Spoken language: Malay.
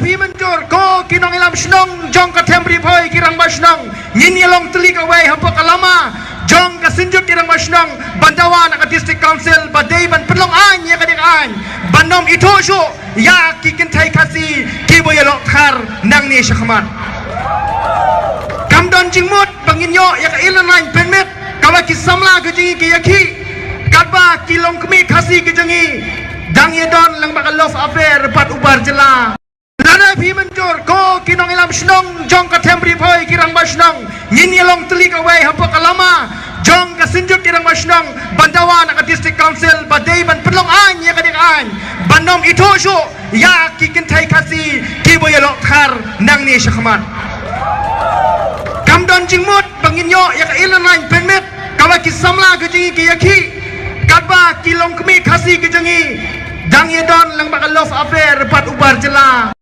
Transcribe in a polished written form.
phi mencur ko kinong ilam snong jong ka temri phoi kirang basnong ngin yelong teli ka wei hapo kalama jong ka sinjuk kirang basnong bandawan ka district council badai ban pelong an ya ka dik an banom itosho ya kikin thai khasi ki boyelok thar nang ni shakmat kamdon jingmut bangin yo ya ka ilan lain penmet kawa ki samla ke jingi ki yakhi katba kilong kemi khasi ke jingi dang yedon lang bakal love affair pat ubar jela lana phi mencur ko kinong ilam snong jong ka temri phoi kirang basnong ngin yelong teli ka wei hapo kalama jong ka sinjuk kirang basnong bandawan ka district council badai ban pelong an ya ka dik an banom itosho ya kikin thai khasi ki boyelok thar nang ni shakmat kamdon jingmut bangin yo ya ka ilan lain penmet kawa ki samla ke jingi ki yakhi katba kilong kemi khasi ke jingi dang yedon lang bakal love affair pat ubar jela